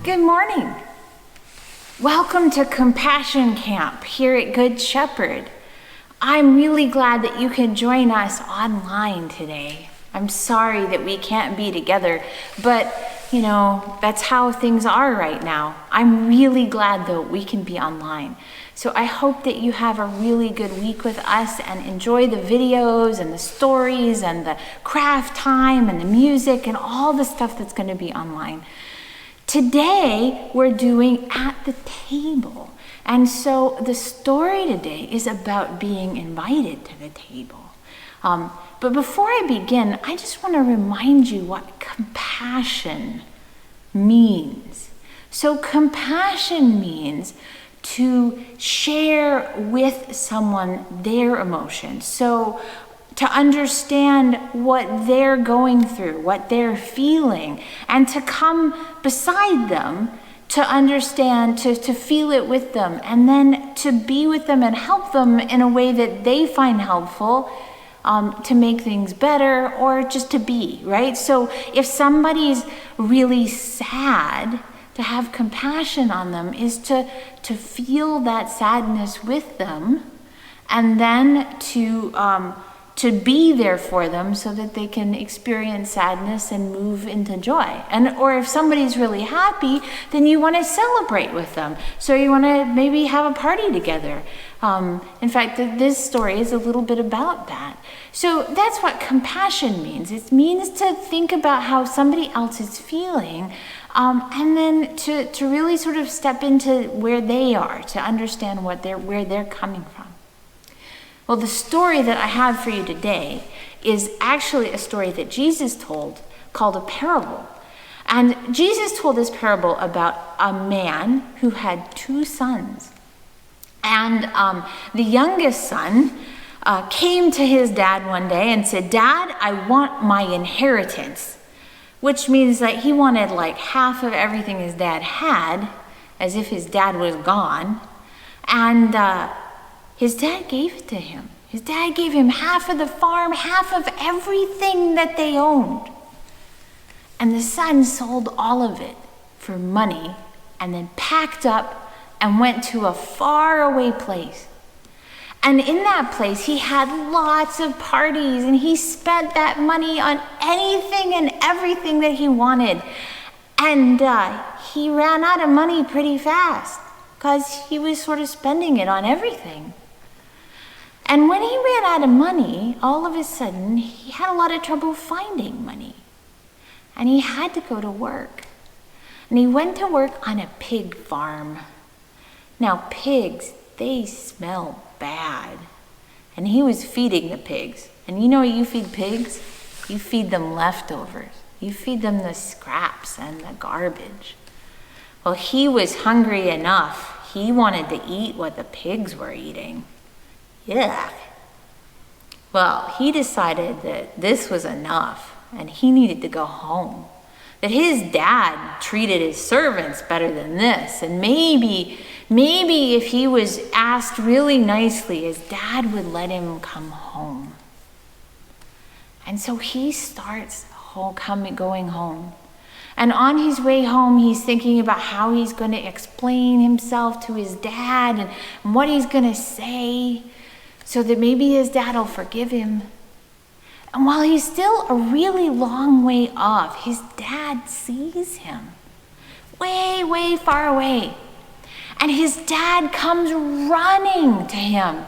Good morning. Welcome to Compassion Camp here at Good Shepherd. I'm really glad that you can join us online today. I'm sorry that we can't be together, but that's how things are right now. I'm really glad though we can be online. So I hope that you have a really good week with us and enjoy the videos and the stories and the craft time and the music and all the stuff that's going to be online. Today, we're doing At the Table. And so the story today is about being invited to the table. But before I begin, I just want to remind you what compassion means. So compassion means to share with someone their emotions. So to understand what they're going through, what they're feeling, and to come beside them to understand, to feel it with them, and then to be with them and help them in a way that they find helpful to make things better or just to be, right? So if somebody's really sad, to have compassion on them is to feel that sadness with them, and then to be there for them so that they can experience sadness and move into joy. Or if somebody's really happy, then you want to celebrate with them. So you want to maybe have a party together. In fact, this story is a little bit about that. So that's what compassion means. It means to think about how somebody else is feeling, and then to really sort of step into where they are, to understand where they're coming from. Well, the story that I have for you today is actually a story that Jesus told called a parable. And Jesus told this parable about a man who had two sons. And the youngest son came to his dad one day and said, "Dad, I want my inheritance," which means that he wanted like half of everything his dad had, as if his dad was gone. And his dad gave it to him. His dad gave him half of the farm, half of everything that they owned. And the son sold all of it for money and then packed up and went to a faraway place. And in that place, he had lots of parties and he spent that money on anything and everything that he wanted. And he ran out of money pretty fast because he was sort of spending it on everything. And when he ran out of money, all of a sudden, he had a lot of trouble finding money. And he had to go to work. And he went to work on a pig farm. Now, pigs, they smell bad. And he was feeding the pigs. And you know what you feed pigs? You feed them leftovers. You feed them the scraps and the garbage. Well, he was hungry enough. He wanted to eat what the pigs were eating. Yeah. Well, he decided that this was enough and he needed to go home. That his dad treated his servants better than this. And maybe if he was asked really nicely, his dad would let him come home. And so he starts going home. And on his way home, he's thinking about how he's going to explain himself to his dad and what he's going to say, so that maybe his dad will forgive him. And while he's still a really long way off, his dad sees him way, way far away. And his dad comes running to him.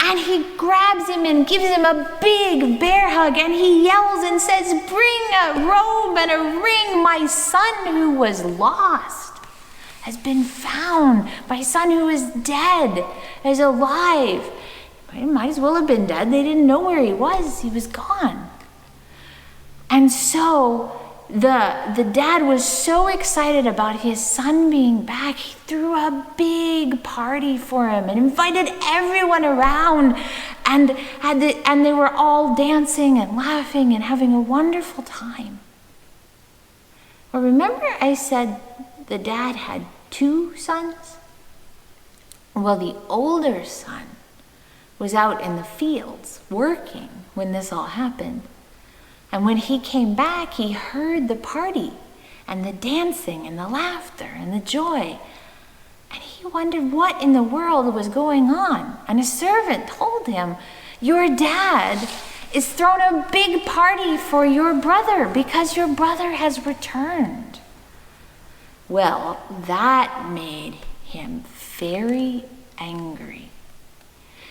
And he grabs him and gives him a big bear hug. And he yells and says, "Bring a robe and a ring. My son who was lost has been found. My son who is dead is alive." He might as well have been dead. They didn't know where he was. He was gone. And so the dad was so excited about his son being back, he threw a big party for him and invited everyone around. And they were all dancing and laughing and having a wonderful time. Well, remember I said the dad had two sons? Well, the older son was out in the fields working when this all happened. And when he came back, he heard the party and the dancing and the laughter and the joy. And he wondered what in the world was going on. And a servant told him, "Your dad is throwing a big party for your brother because your brother has returned." Well, that made him very angry.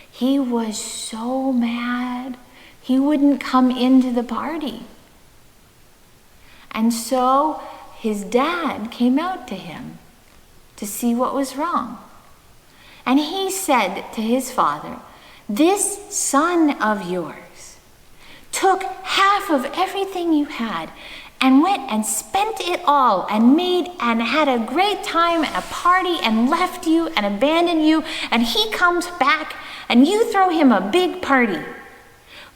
He was so mad he wouldn't come into the party. And so his dad came out to him to see what was wrong. And he said to his father, "This son of yours took half of everything you had and went and spent it all and made and had a great time at a party and left you and abandoned you, and he comes back and you throw him a big party.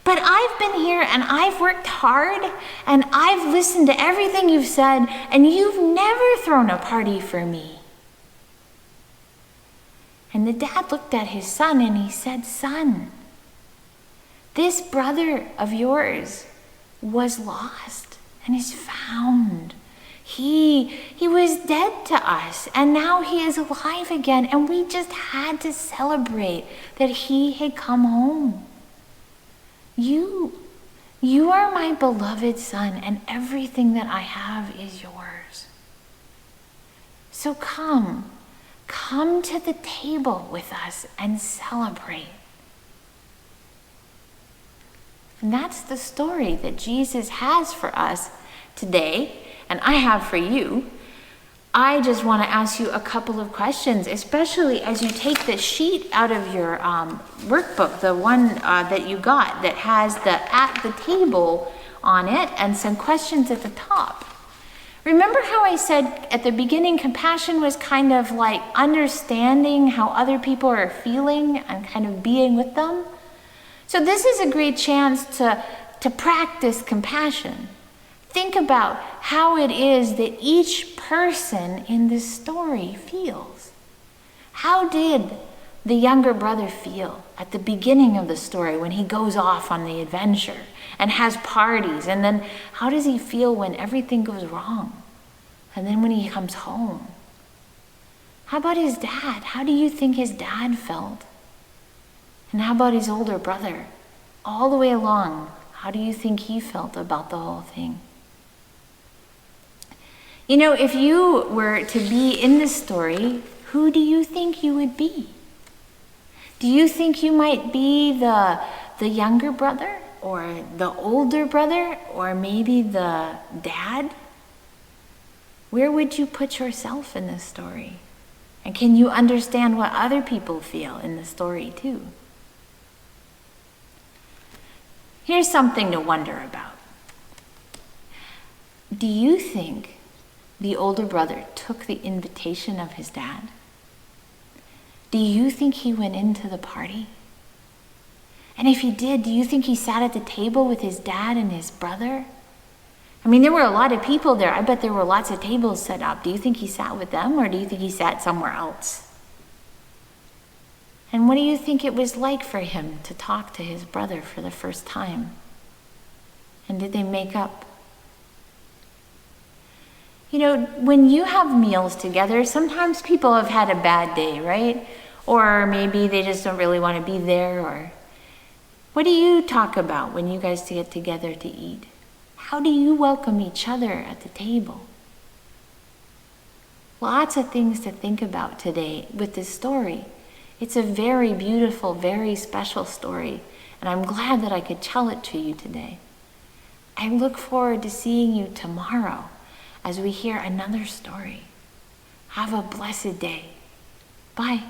But I've been here and I've worked hard and I've listened to everything you've said, and you've never thrown a party for me." And the dad looked at his son and he said, "Son, this brother of yours was lost and is found. He was dead to us, and now he is alive again, and we just had to celebrate that he had come home. You are my beloved son, and everything that I have is yours. So come to the table with us and celebrate." And that's the story that Jesus has for us today, and I have for you. I just want to ask you a couple of questions, especially as you take the sheet out of your workbook, the one that you got that has the "at the table" on it and some questions at the top. Remember how I said at the beginning, compassion was kind of like understanding how other people are feeling and kind of being with them? So this is a great chance to practice compassion. Think about how it is that each person in this story feels. How did the younger brother feel at the beginning of the story when he goes off on the adventure and has parties? And then how does he feel when everything goes wrong? And then when he comes home? How about his dad? How do you think his dad felt? And how about his older brother? All the way along, how do you think he felt about the whole thing? You know, if you were to be in this story, who do you think you would be? Do you think you might be the younger brother, or the older brother, or maybe the dad? Where would you put yourself in this story? And can you understand what other people feel in the story too? Here's something to wonder about. Do you think the older brother took the invitation of his dad? Do you think he went into the party? And if he did, do you think he sat at the table with his dad and his brother? I mean, there were a lot of people there. I bet there were lots of tables set up. Do you think he sat with them, or do you think he sat somewhere else? And what do you think it was like for him to talk to his brother for the first time? And did they make up? You know, when you have meals together, sometimes people have had a bad day, right? Or maybe they just don't really want to be there. Or what do you talk about when you guys get together to eat? How do you welcome each other at the table? Lots of things to think about today with this story. It's a very beautiful, very special story, and I'm glad that I could tell it to you today. I look forward to seeing you tomorrow as we hear another story. Have a blessed day. Bye.